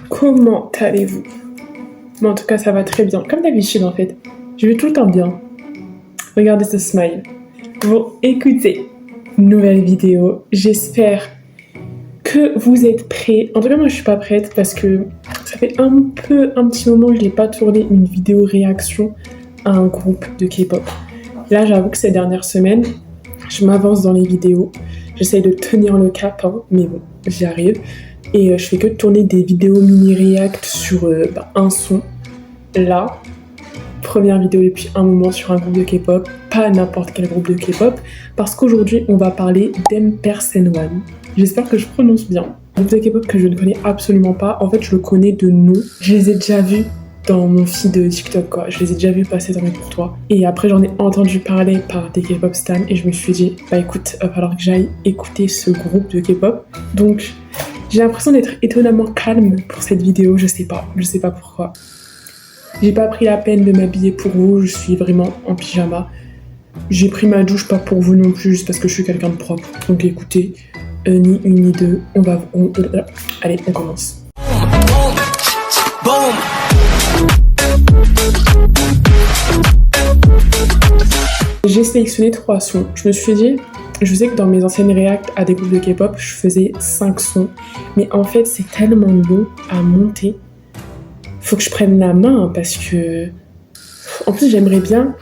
Comment allez-vous? Moi, en tout cas, ça va très bien. Comme d'habitude, en fait. Je vais tout le temps bien. Regardez ce smile. Bon, écoutez, nouvelle vidéo. J'espère que vous êtes prêts. En tout cas, moi, je suis pas prête parce que ça fait un petit moment que je n'ai pas tourné une vidéo réaction à un groupe de K-pop. Là, j'avoue que ces dernières semaines, je m'avance dans les vidéos. J'essaye de tenir le cap, hein, mais bon, j'y arrive. Et je fais que tourner des vidéos mini-react sur un son. Là, première vidéo depuis un moment sur un groupe de K-pop, pas n'importe quel groupe de K-pop, parce qu'aujourd'hui, on va parler d'M.One. J'espère que je prononce bien. Un groupe de K-pop que je ne connais absolument pas. En fait, je le connais de nom. Je les ai déjà vus dans mon feed de TikTok, quoi. Je les ai déjà vus passer dans mes courtois. Et après, j'en ai entendu parler par des K-pop stans et je me suis dit, bah écoute, il va falloir que j'aille écouter ce groupe de K-pop. Donc, j'ai l'impression d'être étonnamment calme pour cette vidéo, je sais pas pourquoi. J'ai pas pris la peine de m'habiller pour vous, je suis vraiment en pyjama. J'ai pris ma douche pas pour vous non plus, juste parce que je suis quelqu'un de propre. Donc écoutez, ni une ni deux, allez, on commence. J'ai sélectionné 3 sons. Je me suis dit, je sais que dans mes anciennes réacts à des groupes de K-pop, je faisais 5 sons. Mais en fait, c'est tellement long à monter. Faut que je prenne la main parce que... En plus, j'aimerais bien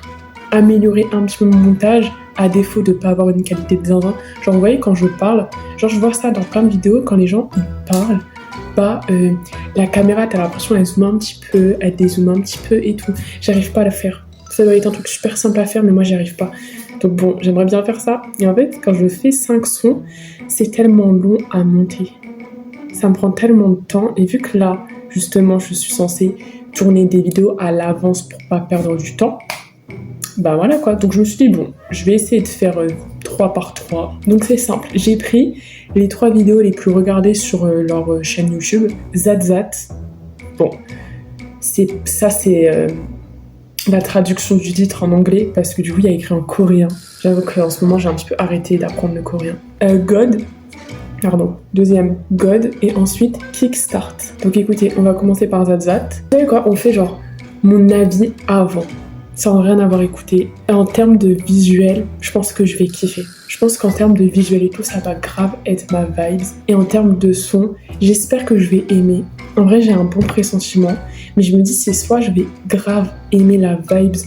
améliorer un petit peu mon montage à défaut de pas avoir une qualité de zinzin. Genre, vous voyez, quand je parle, genre je vois ça dans plein de vidéos, quand les gens ils parlent, la caméra, t'as l'impression elle zoome un petit peu, elle dézoome un petit peu et tout. J'arrive pas à le faire. Ça doit être un truc super simple à faire, mais moi, j'y arrive pas. Donc bon, j'aimerais bien faire ça. Et en fait, quand je fais 5 sons, c'est tellement long à monter. Ça me prend tellement de temps. Et vu que là, justement, je suis censée tourner des vidéos à l'avance pour pas perdre du temps, bah voilà quoi. Donc je me suis dit, bon, je vais essayer de faire 3 par 3. Donc c'est simple. J'ai pris les 3 vidéos les plus regardées sur leur chaîne YouTube. Zat. Bon, c'est la traduction du titre en anglais, parce que du coup, il y a écrit en coréen. J'avoue qu'en ce moment, j'ai un petit peu arrêté d'apprendre le coréen. Deuxième, God, et ensuite Kickstart. Donc écoutez, on va commencer par Zat. Vous savez quoi, on fait genre mon avis avant, sans rien avoir écouté. Et en termes de visuel, je pense que je vais kiffer. Je pense qu'en termes de visuel et tout, ça va grave être ma vibes. Et en termes de son, j'espère que je vais aimer. En vrai, j'ai un bon pressentiment, mais je me dis, c'est soit je vais grave aimer la vibes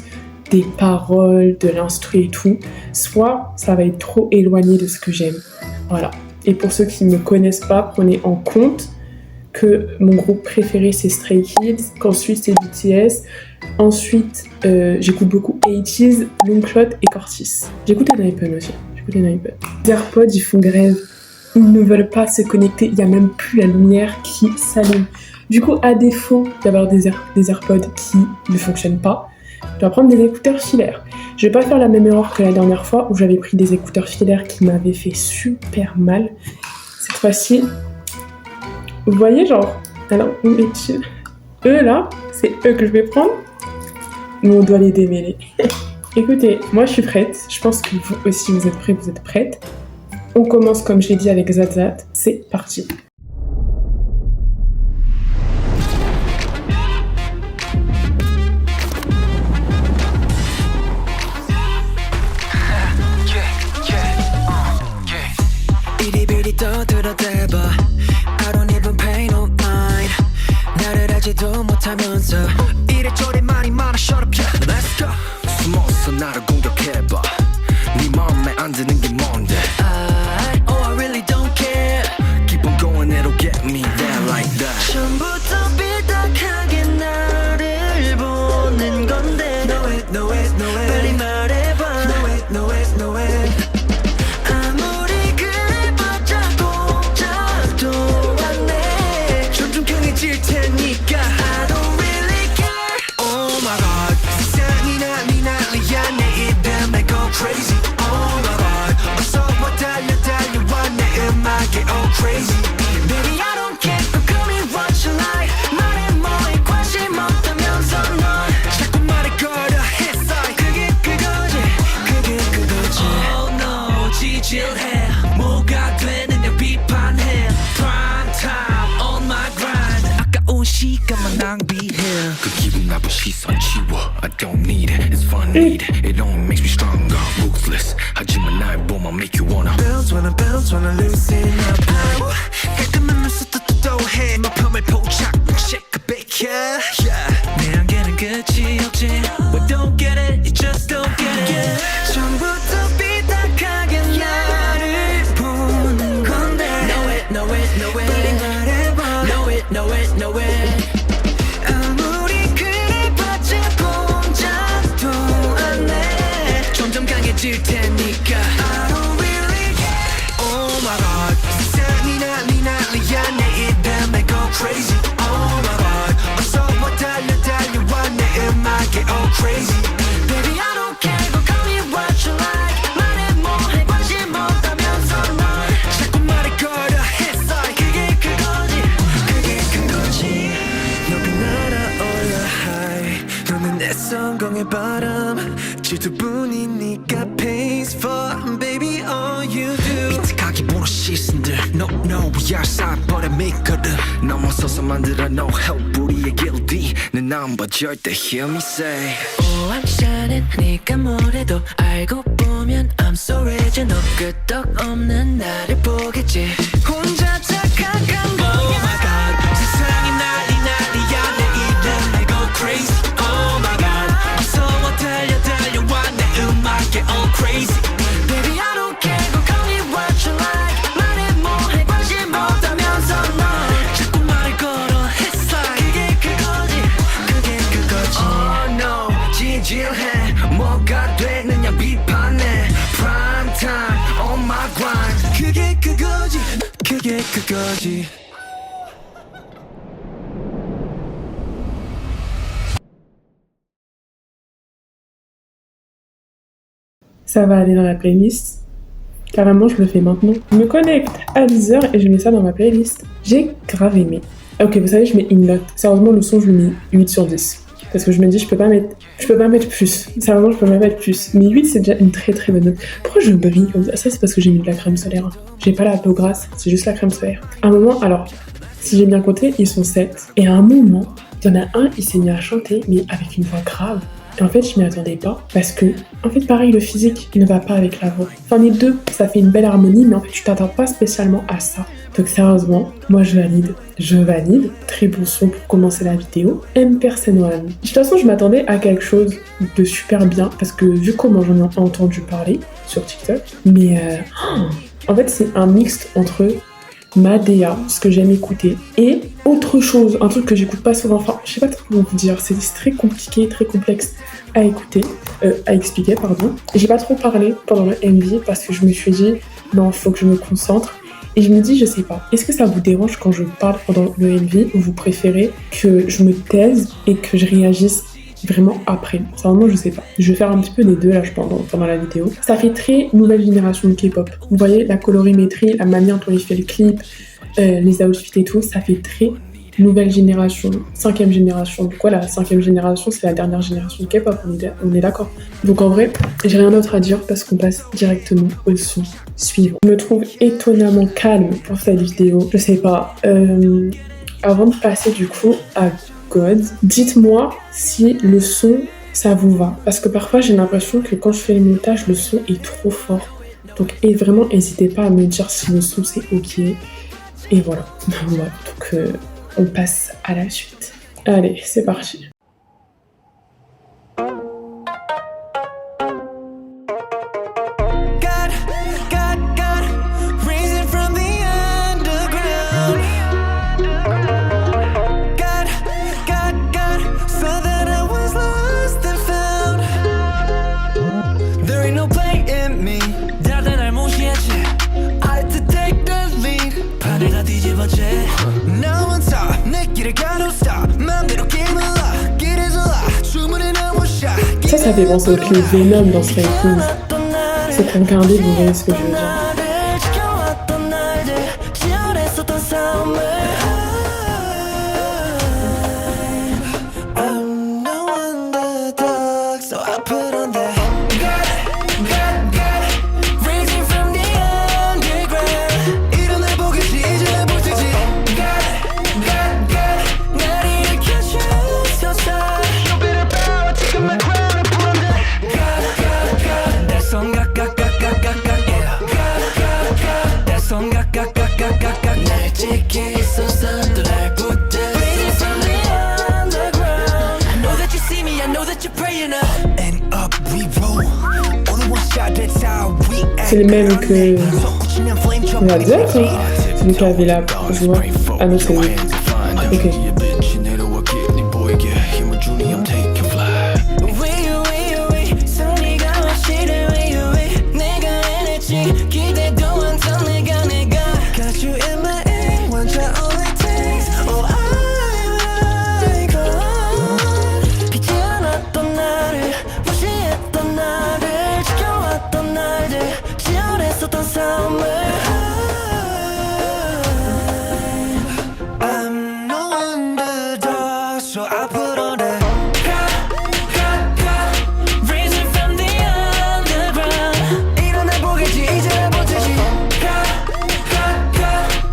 des paroles, de l'instru et tout, soit ça va être trop éloigné de ce que j'aime. Voilà. Et pour ceux qui ne me connaissent pas, prenez en compte que mon groupe préféré, c'est Stray Kids, qu'ensuite c'est BTS, ensuite j'écoute beaucoup 80s, Longshot et Cortis. J'écoute Enhypen aussi. Les AirPods, ils font grève. Ils ne veulent pas se connecter. Il n'y a même plus la lumière qui s'allume. Du coup, à défaut d'avoir des AirPods qui ne fonctionnent pas, je dois prendre des écouteurs filaires. Je vais pas faire la même erreur que la dernière fois où j'avais pris des écouteurs filaires qui m'avaient fait super mal. Cette fois-ci, vous voyez, genre, alors, où est-il? Eux là, c'est eux que je vais prendre. Nous, on doit les démêler. Écoutez, moi je suis prête. Je pense que vous aussi vous êtes prêts, vous êtes prêtes. On commence comme j'ai dit avec Zat. C'est parti. 나를 공격해봐 네 맘에 안 드는 게 뭔데 I really don't care Keep on going it'll get me there like that 처음부터 삐딱하게 나를 보는 건데 No it 빨리 말해봐 No it 아무리 그래봤자 꼼짝도 안해 점점 강해질 테니까 I don't really care Oh my god 세상이 난리야 내 입에 go crazy Oh my god 어서 와 달려와 내 음악에 oh crazy Baby I don't care 꿈이 what you like 말해 뭐에 관심 없다면서 넌 자꾸 말을 걸어 했어 그게 그거지 Oh no 지질해 뭐가 되느냐 비판해 Prime time on my grind 아까운 낭비해 그 기분 나쁜 시선 지워 I don't need it it's fun need it it only makes me stronger ruthless 하지만 날 보면 make you wanna bounce wanna loosen up 깔끔한 눈썹도 해 너 펌을 포착 shake a bit yeah 내 안개는 끝이 없지 But don't get it you just don't get it 처음부터 삐딱하게 나를 보는 건데 Know it know it know it 빨리 말해봐 Know it know it know it 아무리 그래봤자 공작도 안해 점점 강해질 테니까 I don't really care Oh my god 세상이 난리야 내 입에 go crazy Oh my god 어서 달려와 내 음악에 all crazy Baby I don't care go call me what you like 말해 뭐해 관심 없다면서 넌 자꾸 말을 걸어 했어 그게 그거지 너가 날아올라 high 너는 내 성공의 바람 질투뿐이니까 pays for baby all you do 비트하기 보는 시선들 No we are 쌓아버려 밑거든 넘어서서 만들어 no help 우리의 guilty 내 number 절대 hear me say Oh I'm shining 네가 뭐래도 알고 보면 I'm so original 끄떡없는 나를 보겠지 혼자 착각한 거야 Oh my god 세상이 난리야 내 이름에 go crazy Oh my god 무서워 달려와 내 음악에 all crazy Baby I don't care go call me what you like 말해 뭐해 관심 없다면서 넌 자꾸 말을 걸어 했어 그게 그거지 Oh no 진지해 뭐가 되느냐 비판해 Prime time on my grind 그게 그거지 Ça va aller dans la playlist. Carrément, je le fais maintenant. Je me connecte à 10h et je mets ça dans ma playlist. J'ai grave aimé. Ok, vous savez, je mets une note. Sérieusement, le son, je lui mets 8 sur 10. Parce que je me dis, je peux pas mettre plus. Sérieusement, je peux pas mettre plus. Mais 8, c'est déjà une très très bonne note. Pourquoi je brille comme ça? Ça, c'est parce que j'ai mis de la crème solaire. J'ai pas la peau grasse, c'est juste la crème solaire. À un moment, alors, si j'ai bien compté, ils sont 7. Et à un moment, il y en a un, il s'est mis à chanter, mais avec une voix grave. Et en fait, je m'y attendais pas parce que, en fait, pareil, le physique ne va pas avec la voix. Enfin, les deux, ça fait une belle harmonie, mais en fait, tu t'attends pas spécialement à ça. Donc, sérieusement, moi, je valide. Très bon son pour commencer la vidéo. M Person One. De toute façon, je m'attendais à quelque chose de super bien parce que, vu comment j'en ai entendu parler sur TikTok, mais en fait, c'est un mix entre Madea, ce que j'aime écouter, et autre chose, un truc que j'écoute pas souvent, enfin, je sais pas comment vous dire, c'est très compliqué, très complexe à écouter, à expliquer, pardon. J'ai pas trop parlé pendant le MV parce que je me suis dit, non, faut que je me concentre, et je me dis, je sais pas, est-ce que ça vous dérange quand je parle pendant le MV, ou vous préférez que je me taise et que je réagisse vraiment après? Vraiment, je sais pas. Je vais faire un petit peu des deux là, je pense, pendant la vidéo. Ça fait très nouvelle génération de K-pop. Vous voyez, la colorimétrie, la manière dont il fait le clip, les outfits et tout, ça fait très nouvelle génération, 5e génération. Donc voilà, la 5e génération, c'est la dernière génération de K-pop, on est d'accord. Donc en vrai, j'ai rien d'autre à dire parce qu'on passe directement au son suivant. Je me trouve étonnamment calme pour cette vidéo. Je sais pas. Avant de passer du coup à God, dites-moi si le son ça vous va, parce que parfois j'ai l'impression que quand je fais le montage le son est trop fort, donc et vraiment n'hésitez pas à me dire si le son c'est ok, et voilà. Donc on passe à la suite. Allez, c'est parti. Ça fait penser au clip Venom dans Stray Kids. C'est pour regarder, vous voyez ce que je veux dire. 솟아도 날 붙대 Raising from the underground I know that you see me, I know that you're praying up and up we roll Only one shot, that's how we act C'est les mêmes que la dette, c'est lui qui avait la joie. Ah non, c'est lui. Ok. I'm no underdog, so I put on that Raising from the underground 일어나 보겠지 이제 못하지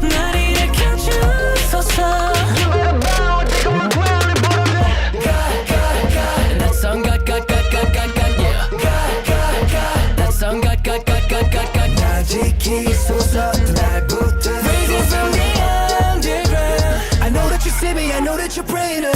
날 일으켜 주소서 You better bow, take on the ground and put on that And that song got, yeah That song got 나지기 솟아 날 붙어 Raising from the underground I know that you see me, I know that you're praying up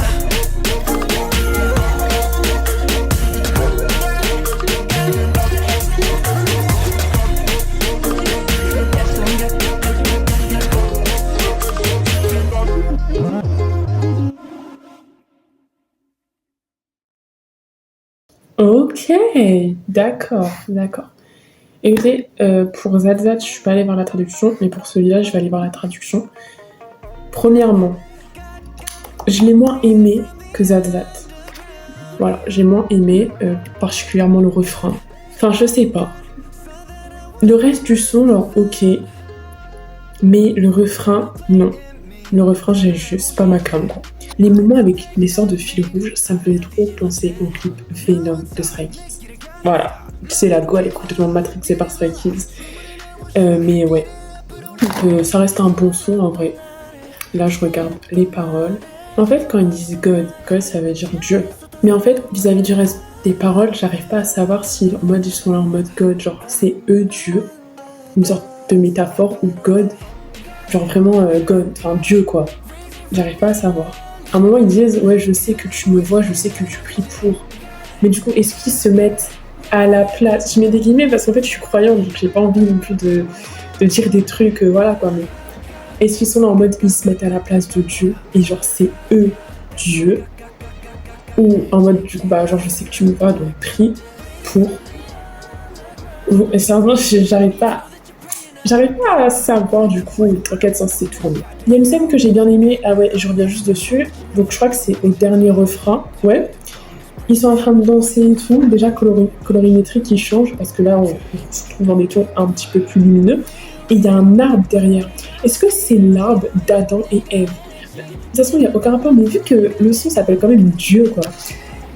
Ok, d'accord. Écoutez, pour Zat, je suis pas allée voir la traduction, mais pour celui-là, je vais aller voir la traduction. Premièrement, je l'ai moins aimé que Zat. Voilà, j'ai moins aimé, particulièrement le refrain. Enfin, je sais pas. Le reste du son, alors ok, mais le refrain, non. Le refrain, c'est pas ma cam, quoi. Les moments avec les sortes de fil rouge, ça me faisait trop penser au clip Venom de Stray Kids. Voilà, c'est la go, elle est complètement matrixée par Stray Kids. Mais ouais, ça reste un bon son en vrai. Là, je regarde les paroles. En fait, quand ils disent God, ça veut dire Dieu. Mais en fait, vis-à-vis du reste des paroles, j'arrive pas à savoir si en mode ils sont là en mode God, genre c'est eux Dieu, une sorte de métaphore, ou God, genre vraiment God, enfin Dieu quoi. J'arrive pas à savoir. À un moment, ils disent ouais, je sais que tu me vois, je sais que tu pries pour. Mais du coup, est-ce qu'ils se mettent à la place? Je mets des guillemets parce qu'en fait, je suis croyante, donc j'ai pas envie non plus de dire des trucs, voilà quoi. Mais est-ce qu'ils sont là en mode ils se mettent à la place de Dieu et genre c'est eux Dieu, ou en mode du coup bah genre je sais que tu me vois donc prie pour. Et sérieusement, j'arrive pas à savoir du coup dans quel sens c'est tourné. Il y a une scène que j'ai bien aimée, ah ouais, je reviens juste dessus, donc je crois que c'est au dernier refrain, ouais. Ils sont en train de danser et tout, déjà colorimétrie qui change, parce que là on se trouve dans des tons un petit peu plus lumineux, et il y a un arbre derrière. Est-ce que c'est l'arbre d'Adam et Ève? De toute façon, il n'y a aucun rapport, mais vu que le son s'appelle quand même Dieu, quoi,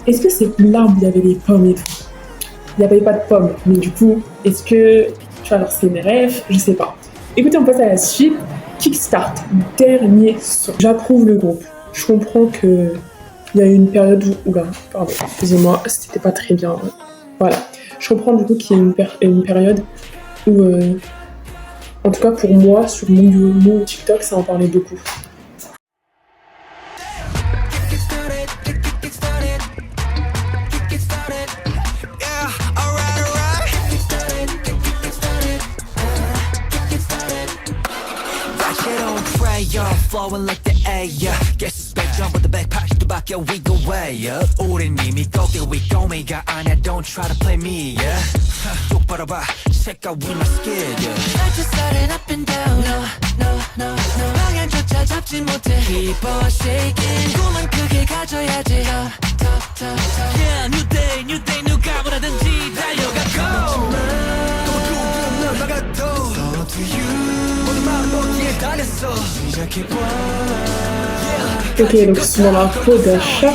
est-ce que c'est l'arbre où il y avait les pommes et tout? Il n'y avait pas de pommes, mais du coup, est-ce que tu vois, alors c'est mes rêves, je sais pas. Écoutez, on passe à la suite. Kickstart, dernier son. J'approuve le groupe. Je comprends que il y a eu une période où... Oula, pardon, excusez-moi, c'était pas très bien. Voilà. Je comprends du coup qu'il y a une période où... en tout cas pour moi, sur mon TikTok, ça en parlait beaucoup. Flowing like the air Guess it's back jump with the backpack to back yeah we go way up 우린 이미 거기 위고미가 아니야 don't try to play me yeah 똑바로 봐 check out with my skill yeah I just started up and down no 방향조차 잡지 못해 keep on shaking 꿈은 크게 가져야지 yeah new day 누가 뭐라든지 달려가 go 또 누구나 막아도 so to you Ok, donc c'est dans la peau d'achat.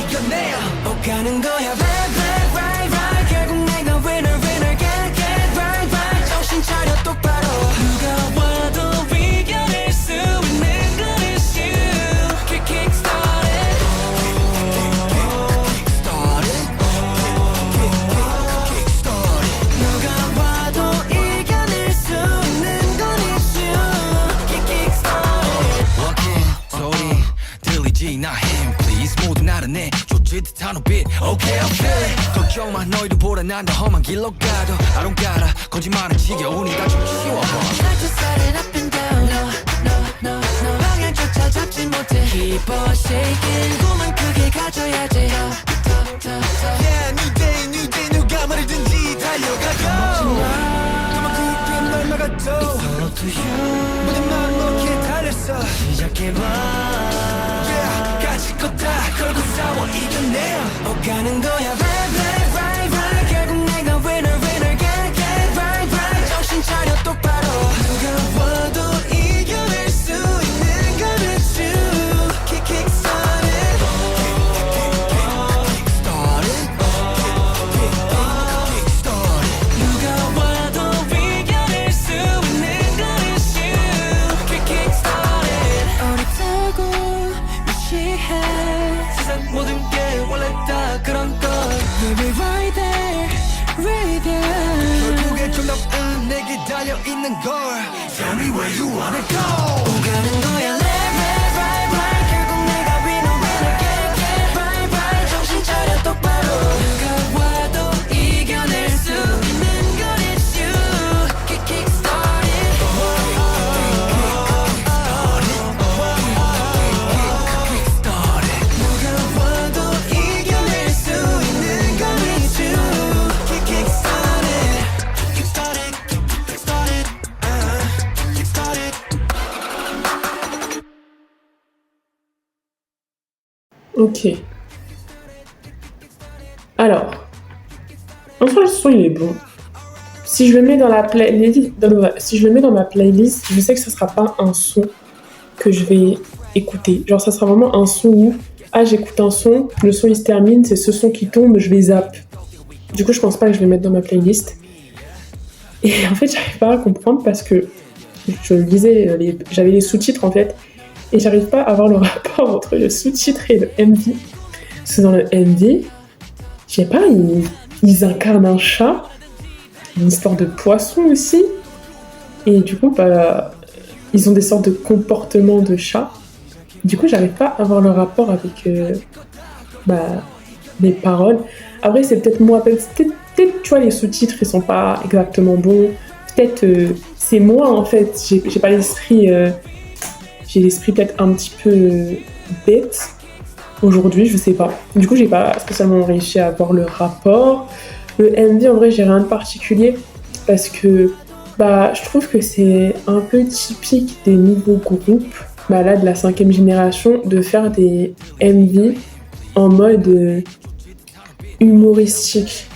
없이 나 hand please 모두 나를 내쫓을 듯한 오빛 Okay I feel it 걱정마 너희도 보라 난 더 험한 길로 가도 I don't gotta 거짓말은 지겨우니 다 좀 쉬워봐 Like to start it up and down No 방향조차 잡지 못해 Keep on shaking 꿈은 크게 가져야지 Yeah new day 누가 말이든지 달려가고 그만큼 널 막아도 모든 마음 놓기에 달렸어 시작해봐 Yeah 가질 거 다 걸고 싸워 이겨내 오가는 거야 right 결국 내가 winner get right 정신 차려 똑바로 누가 와도 이겨낼 수 있는 건 it's you kick started 누가 와도 이겨낼 수 있는 건 it's you kick started 어렵다고 무시해 세상 모든 게 원래 다 그런 걸 We'll be right there 결국에 정답은 내게 달려있는 걸 Tell me where you wanna go 오가는 거야 left right 결국 내가 winner get right 정신 차려 똑바로 누가 와도 이겨낼 수 있는 건 it's you kick started 누가 와도 이겨낼 수 있는 건 it's you Kick started Ok. Alors, en soi, le son il est bon. Si je le mets dans la playlist, si je le mets dans ma playlist, je sais que ce sera pas un son que je vais écouter. Genre, ça sera vraiment un son où, j'écoute un son, le son il se termine, c'est ce son qui tombe, je vais zap. Du coup, je pense pas que je vais le mettre dans ma playlist. Et en fait, j'arrive pas à comprendre parce que je le disais, j'avais les sous-titres en fait, et j'arrive pas à voir le rapport entre le sous-titre et le MV. Parce que dans le MV, je sais pas, ils incarnent un chat, une histoire de poisson aussi, et du coup, ils ont des sortes de comportements de chat. Du coup, j'arrive pas à voir le rapport avec les paroles. Après, c'est peut-être moi, peut-être tu vois, les sous-titres, ils sont pas exactement bons. Peut-être c'est moi en fait, j'ai pas l'esprit, j'ai l'esprit peut-être un petit peu bête aujourd'hui, je sais pas. Du coup, j'ai pas spécialement réussi à voir le rapport. Le MV, en vrai, j'ai rien de particulier parce que je trouve que c'est un peu typique des nouveaux groupes, là de la 5e génération, de faire des MV en mode humoristique.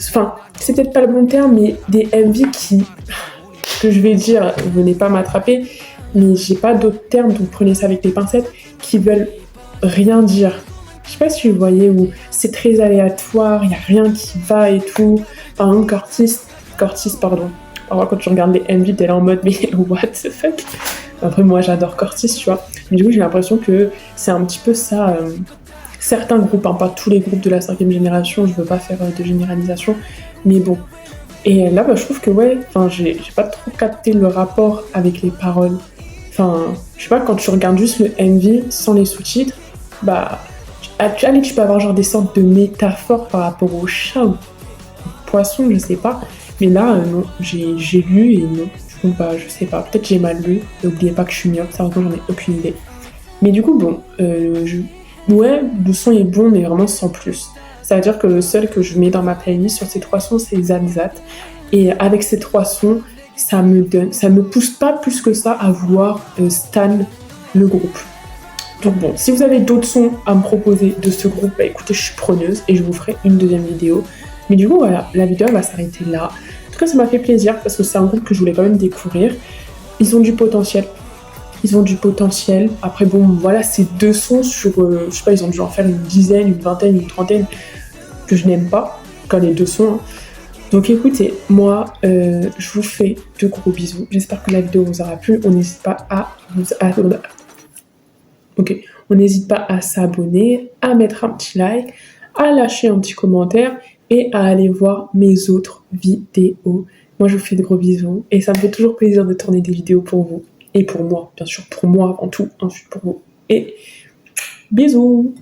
Enfin, c'est peut-être pas le bon terme, mais des MV que je vais dire, venez pas m'attraper, mais j'ai pas d'autres termes, donc prenez ça avec des pincettes, qui veulent rien dire. Je sais pas si vous voyez, où c'est très aléatoire, il y a rien qui va et tout. Par exemple, Cortis, pardon. Alors, quand tu regardes les MV, t'es là en mode, mais what the fuck? Après, moi, j'adore Cortis, tu vois. Mais du coup, j'ai l'impression que c'est un petit peu ça. Certains groupes, pas tous les groupes de la 5e génération, je veux pas faire de généralisation, mais bon. Et là, je trouve que j'ai pas trop capté le rapport avec les paroles. Enfin, je sais pas, quand tu regardes juste le MV sans les sous-titres, tu peux avoir genre des sortes de métaphores par rapport au chat ou au poisson, je sais pas. Mais là, non, j'ai lu et non. Du coup, je sais pas, peut-être j'ai mal lu. N'oubliez pas que je suis myope, ça j'en ai aucune idée. Mais du coup, ouais, le son est bon, mais vraiment sans plus. Ça veut dire que le seul que je mets dans ma playlist sur ces 3 sons, c'est Zat Zat. Et avec ces 3 sons, ça me pousse pas plus que ça à vouloir stan le groupe. Donc bon, si vous avez d'autres sons à me proposer de ce groupe, écoutez, je suis preneuse et je vous ferai une deuxième vidéo. Mais du coup, voilà, la vidéo elle va s'arrêter là. En tout cas, ça m'a fait plaisir parce que c'est un groupe que je voulais quand même découvrir. Ils ont du potentiel. Après, bon, voilà, c'est 2 sons sur, je sais pas, ils ont dû en faire une dizaine, une vingtaine, une trentaine que je n'aime pas, quand les 2 sons. Donc écoutez, moi, je vous fais de gros bisous. J'espère que la vidéo vous aura plu. On n'hésite pas à s'abonner, à mettre un petit like, à lâcher un petit commentaire et à aller voir mes autres vidéos. Moi, je vous fais de gros bisous et ça me fait toujours plaisir de tourner des vidéos pour vous. Et pour moi, bien sûr, pour moi avant tout, ensuite pour vous. Et Bisous!